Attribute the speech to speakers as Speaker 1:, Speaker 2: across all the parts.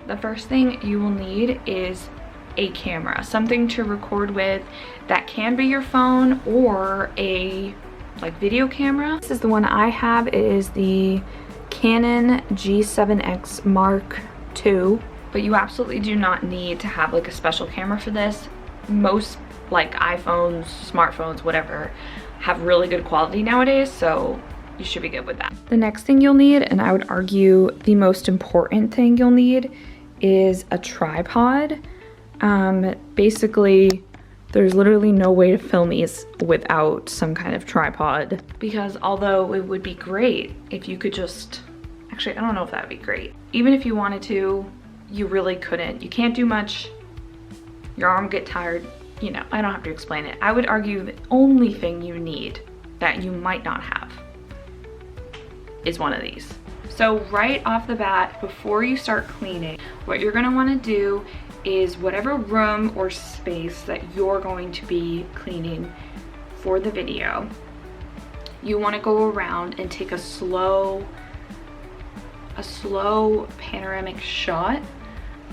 Speaker 1: The first thing you will need is a camera, something to record with. That can be your phone or a video camera. This is the one I have. It is the Canon G7X Mark II, but you absolutely do not need to have a special camera for this. Most iPhones, smartphones, whatever, have really good quality nowadays, so you should be good with that. The next thing you'll need, and I would argue the most important thing you'll need, is a tripod. Basically, there's literally no way to film these without some kind of tripod, because although it would be great if you could just, actually I don't know if that would be great. Even if you wanted to, you really couldn't. You can't do much, your arm get tired, you know, I don't have to explain it. I would argue the only thing you need that you might not have is one of these. So right off the bat, before you start cleaning, what you're gonna wanna do is whatever room or space that you're going to be cleaning for the video, you wanna go around and take a slow panoramic shot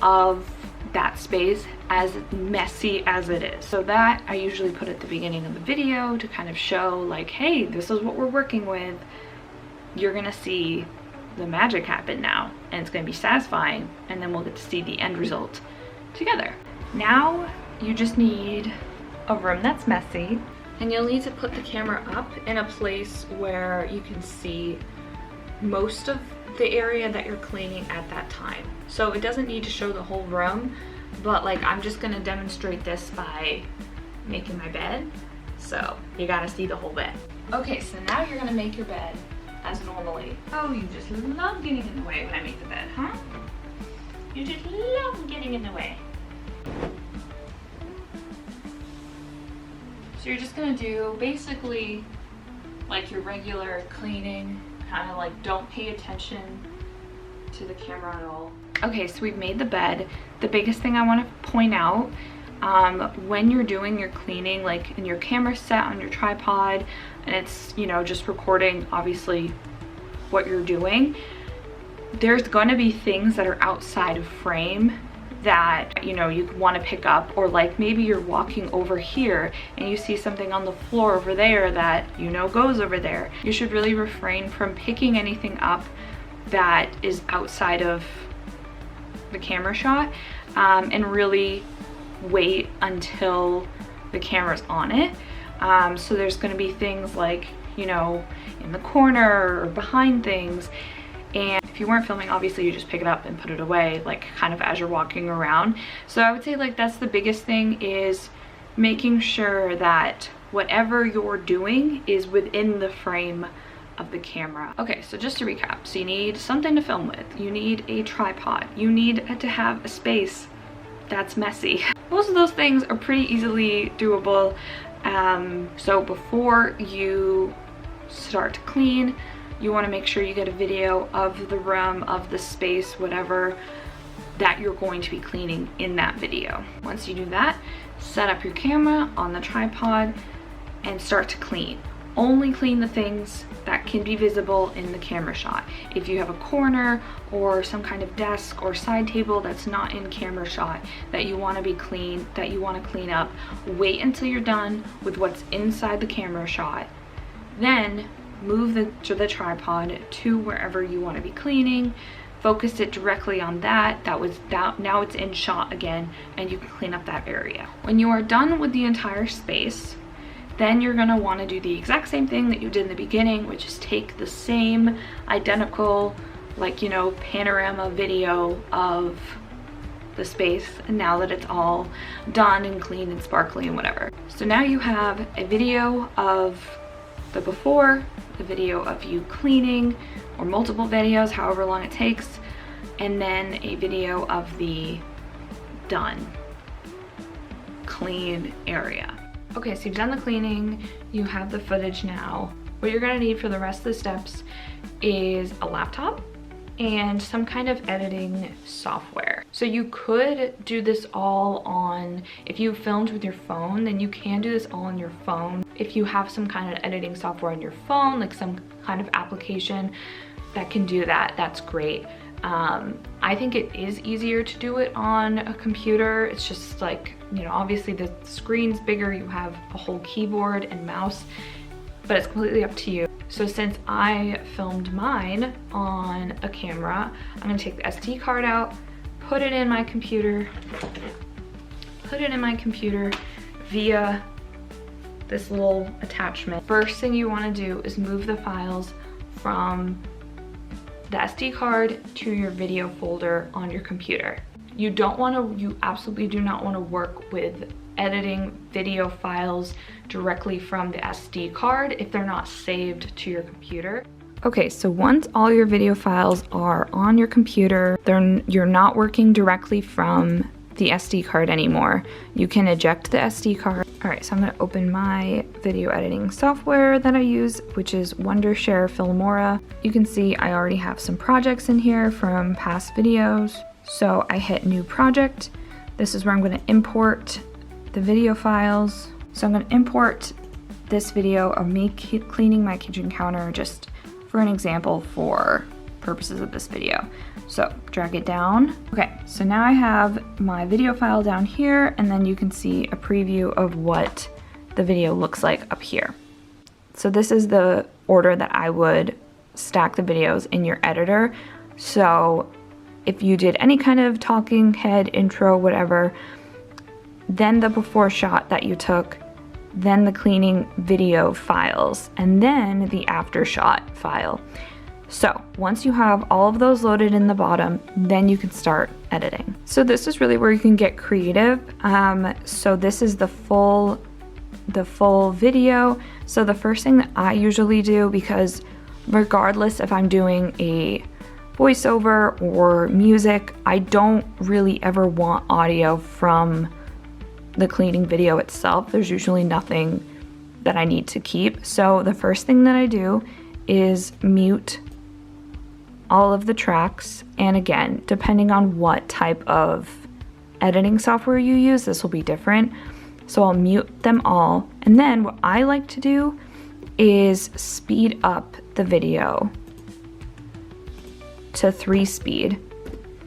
Speaker 1: of that space, as messy as it is. So that I usually put at the beginning of the video to kind of show hey, this is what we're working with. You're gonna see the magic happen now, and it's gonna be satisfying, and then we'll get to see the end result together. Now you just need a room that's messy, and you'll need to put the camera up in a place where you can see most of the area that you're cleaning at that time. So it doesn't need to show the whole room, but I'm just gonna demonstrate this by making my bed, so you gotta see the whole bed. Okay, so now you're gonna make your bed as normally. Oh, you just love getting in the way when I make the bed, huh? You just love getting in the way. So you're just gonna do basically your regular cleaning, kind of don't pay attention to the camera at all. Okay, so we've made the bed. The biggest thing I want to point out, when you're doing your cleaning, and your camera's set on your tripod and it's, just recording obviously what you're doing, there's going to be things that are outside of frame that you want to pick up, or maybe you're walking over here and you see something on the floor over there that goes over there. You should really refrain from picking anything up that is outside of the camera shot, and really wait until the camera's on it. So there's going to be things in the corner or behind things, and if you weren't filming, obviously you just pick it up and put it away kind of as you're walking around. So I would say that's the biggest thing, is making sure that whatever you're doing is within the frame of the camera. Okay, so just to recap, so you need something to film with, you need a tripod, you need to have a space that's messy. Most of those things are pretty easily doable. So before you start to clean, you want to make sure you get a video of the room, of the space, whatever that you're going to be cleaning in that video. Once you do that, set up your camera on the tripod and start to clean. Only clean the things that can be visible in the camera shot. If you have a corner or some kind of desk or side table that's not in camera shot that you want to clean up, wait until you're done with what's inside the camera shot. Then move the tripod to wherever you want to be cleaning, focus it directly on that. Now it's in shot again, and you can clean up that area. When you are done with the entire space, then you're going to want to do the exact same thing that you did in the beginning, which is take the same identical panorama video of the space, and now that it's all done and clean and sparkly and whatever. So now you have a video of the before, the video of you cleaning, or multiple videos, however long it takes, and then a video of the done clean area. Okay, so you've done the cleaning, you have the footage now. What you're gonna need for the rest of the steps is a laptop and some kind of editing software. So you could do this all on, if you filmed with your phone, then you can do this all on your phone. If you have some kind of editing software on your phone, some kind of application that can do that, that's great. I think it is easier to do it on a computer. It's just like, you know, obviously the screen's bigger, you have a whole keyboard and mouse, but it's completely up to you. So since I filmed mine on a camera, I'm gonna take the SD card out, put it in my computer via this little attachment. First thing you wanna do is move the files from the SD card to your video folder on your computer. You absolutely do not want to work with editing video files directly from the SD card if they're not saved to your computer. Okay, so once all your video files are on your computer, you're not working directly from the SD card anymore. You can eject the SD card. All right, so I'm gonna open my video editing software that I use, which is Wondershare Filmora. You can see I already have some projects in here from past videos. So I hit new project. This is where I'm gonna import the video files. So I'm gonna import this video of me cleaning my kitchen counter just for an example for purposes of this video. So drag it down. Okay, so now I have my video file down here, and then you can see a preview of what the video looks like up here. So this is the order that I would stack the videos in your editor. So if you did any kind of talking head, intro, whatever, then the before shot that you took, then the cleaning video files, and then the after shot file. So once you have all of those loaded in the bottom, then you can start editing. So this is really where you can get creative. So this is the full video. So the first thing that I usually do, because regardless if I'm doing a voiceover or music, I don't really ever want audio from the cleaning video itself. There's usually nothing that I need to keep. So the first thing that I do is mute all of the tracks, and again, depending on what type of editing software you use, this will be different. So I'll mute them all, and then what I like to do is speed up the video to 3 speed,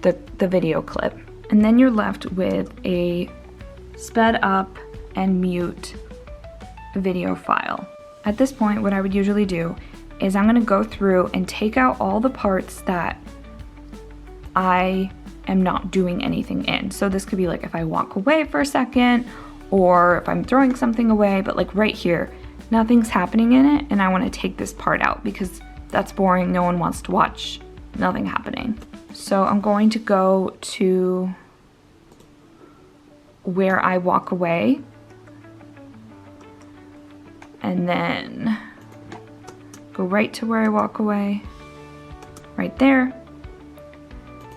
Speaker 1: the video clip, and then you're left with a sped up and mute video file. At this point, what I would usually do is I'm gonna go through and take out all the parts that I am not doing anything in. So this could be like if I walk away for a second, or if I'm throwing something away, but like right here, nothing's happening in it, and I wanna take this part out because that's boring, no one wants to watch nothing happening. So I'm going to go to where I walk away, and then go right to where I walk away, right there,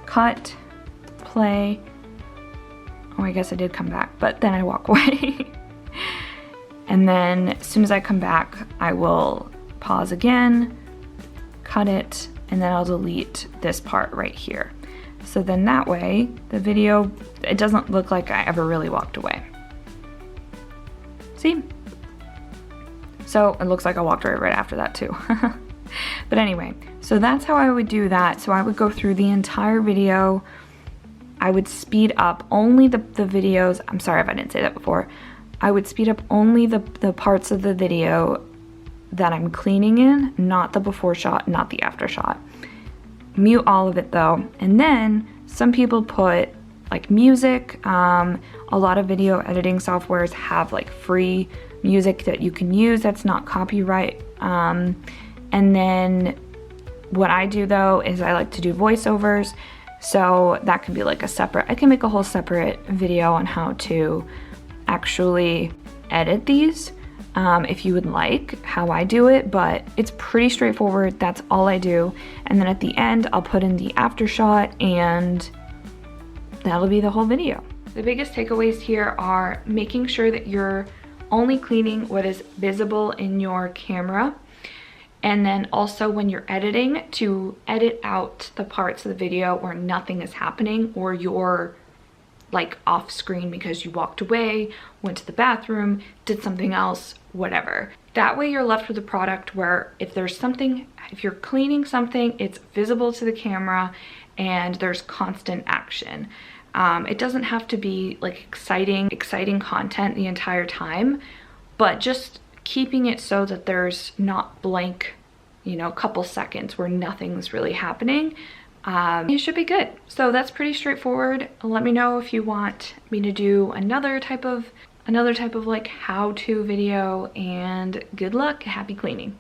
Speaker 1: cut, play. Oh, I guess I did come back, but then I walk away. And then as soon as I come back, I will pause again, cut it, and then I'll delete this part right here. So then that way, the video, it doesn't look like I ever really walked away. See? So it looks like I walked right after that too. But anyway, so that's how I would do that. So I would go through the entire video. I would speed up only the videos. I'm sorry if I didn't say that before. I would speed up only the parts of the video that I'm cleaning in, not the before shot, not the after shot. Mute all of it though. And then some people put like music. A lot of video editing softwares have like free music that you can use that's not copyright. And then what I do though is I like to do voiceovers. So that can be like a separate, I can make a whole separate video on how to actually edit these if you would like how I do it, but it's pretty straightforward. That's all I do. And then at the end, I'll put in the after shot, and that'll be the whole video. The biggest takeaways here are making sure that you're only cleaning what is visible in your camera, and then also when you're editing, to edit out the parts of the video where nothing is happening, or you're like off screen because you walked away, went to the bathroom, did something else, whatever. That way you're left with a product where if there's something, if you're cleaning something, it's visible to the camera and there's constant action. It doesn't have to be like exciting content the entire time, but just keeping it so that there's not blank, you know, couple seconds where nothing's really happening. It should be good. So that's pretty straightforward. Let me know if you want me to do another type of like how-to video, and good luck, happy cleaning.